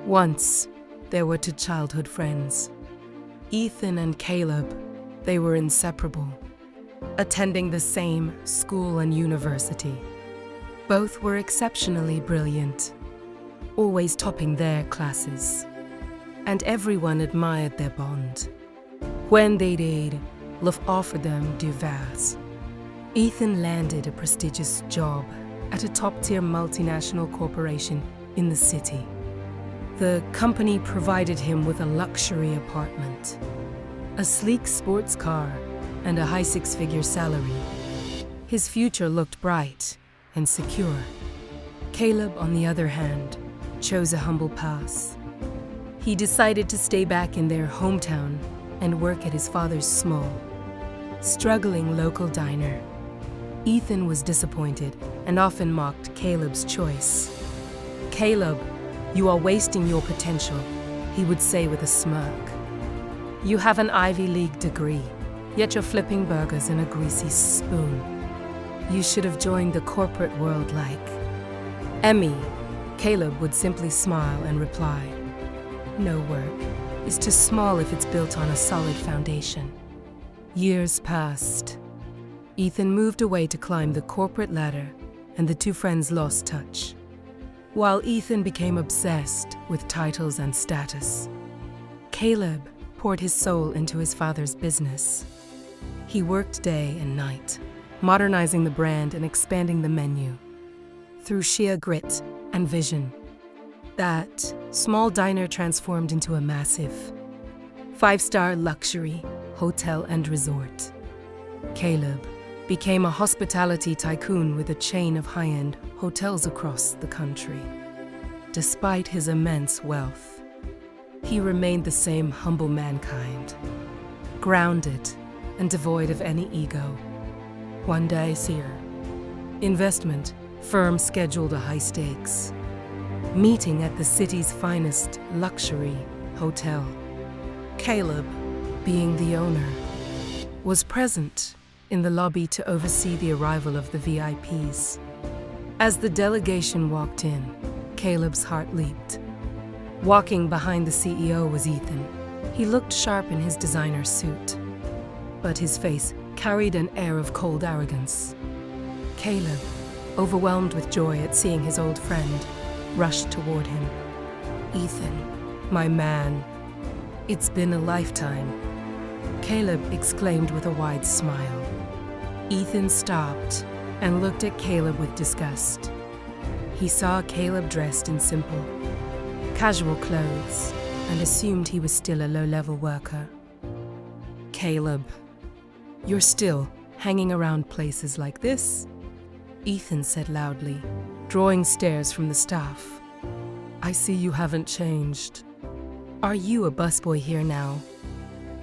Once, there were two childhood friends, Ethan and Caleb. They were inseparable, attending the same school and university. Both were exceptionally brilliant, always topping their classes, and everyone admired their bond. When they did, love offered them devours. Ethan landed a prestigious job at a top-tier multinational corporation in the city. The company provided him with a luxury apartment, a sleek sports car, and a high six-figure salary. His future looked bright and secure. Caleb, on the other hand, chose a humble path. He decided to stay back in their hometown and work at his father's small, struggling local diner. Ethan was disappointed and often mocked Caleb's choice. "Caleb, you are wasting your potential," he would say with a smirk. "You have an Ivy League degree, yet you're flipping burgers in a greasy spoon. You should have joined the corporate world like Emmy." Caleb would simply smile and reply, "No work is too small if it's built on a solid foundation." Years passed. Ethan moved away to climb the corporate ladder, and the two friends lost touch. While Ethan became obsessed with titles and status, Caleb poured his soul into his father's business. He worked day and night, modernizing the brand and expanding the menu. Through sheer grit and vision, that small diner transformed into a massive, five-star luxury hotel and resort. Caleb became a hospitality tycoon with a chain of high-end hotels across the country. Despite his immense wealth, he remained the same humble mankind, grounded and devoid of any ego. One day, investment firm scheduled a high-stakes meeting at the city's finest luxury hotel. Caleb, being the owner, was present in the lobby to oversee the arrival of the VIPs. As the delegation walked in, Caleb's heart leaped. Walking behind the CEO was Ethan. He looked sharp in his designer suit, but his face carried an air of cold arrogance. Caleb, overwhelmed with joy at seeing his old friend, rushed toward him. "Ethan, my man, it's been a lifetime," Caleb exclaimed with a wide smile. Ethan stopped and looked at Caleb with disgust. He saw Caleb dressed in simple, casual clothes and assumed he was still a low-level worker. "Caleb, you're still hanging around places like this?" Ethan said loudly, drawing stares from the staff. "I see you haven't changed. Are you a busboy here now?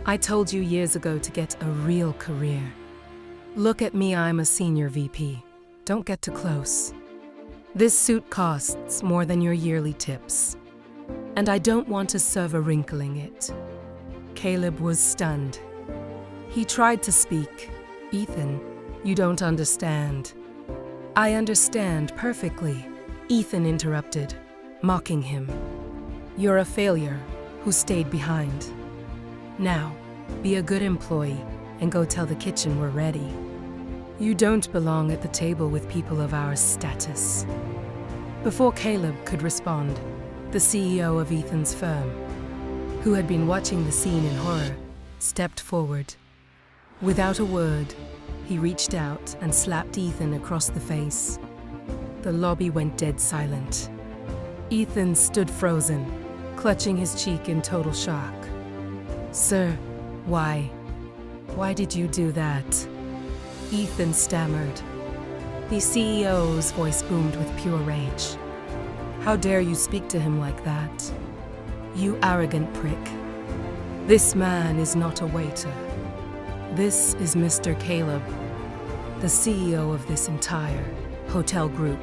I told you years ago to get a real career. Look at me, I'm a senior VP. Don't get too close. This suit costs more than your yearly tips, and I don't want to serve a wrinkle in it." Caleb was stunned. He tried to speak. "Ethan, you don't understand." "I understand perfectly," Ethan interrupted, mocking him. "You're a failure who stayed behind. Now, be a good employee and go tell the kitchen we're ready. You don't belong at the table with people of our status." Before Caleb could respond, the CEO of Ethan's firm, who had been watching the scene in horror, stepped forward. Without a word, he reached out and slapped Ethan across the face. The lobby went dead silent. Ethan stood frozen, clutching his cheek in total shock. "Sir, why did you do that?" Ethan stammered. The CEO's voice boomed with pure rage. "How dare you speak to him like that? You arrogant prick. This man is not a waiter. This is Mr. Caleb, the CEO of this entire hotel group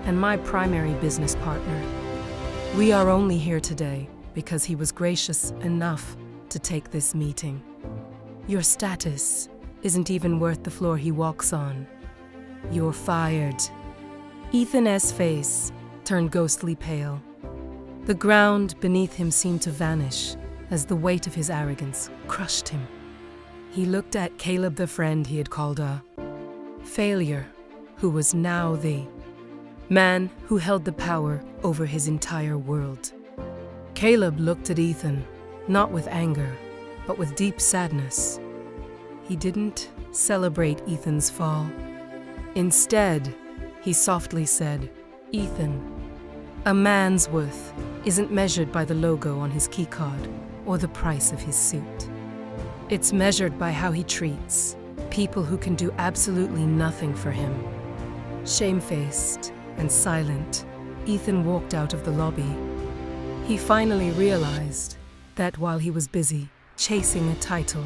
and my primary business partner. We are only here today because he was gracious enough to take this meeting. Your status isn't even worth the floor he walks on. You're fired." Ethan's face turned ghostly pale. The ground beneath him seemed to vanish as the weight of his arrogance crushed him. He looked at Caleb, the friend he had called a failure, who was now the man who held the power over his entire world. Caleb looked at Ethan, not with anger, but with deep sadness. He didn't celebrate Ethan's fall. Instead, he softly said, "Ethan, a man's worth isn't measured by the logo on his keycard or the price of his suit. It's measured by how he treats people who can do absolutely nothing for him." Shamefaced and silent, Ethan walked out of the lobby. He finally realized that while he was busy chasing a title,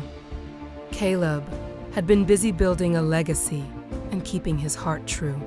Caleb had been busy building a legacy and keeping his heart true.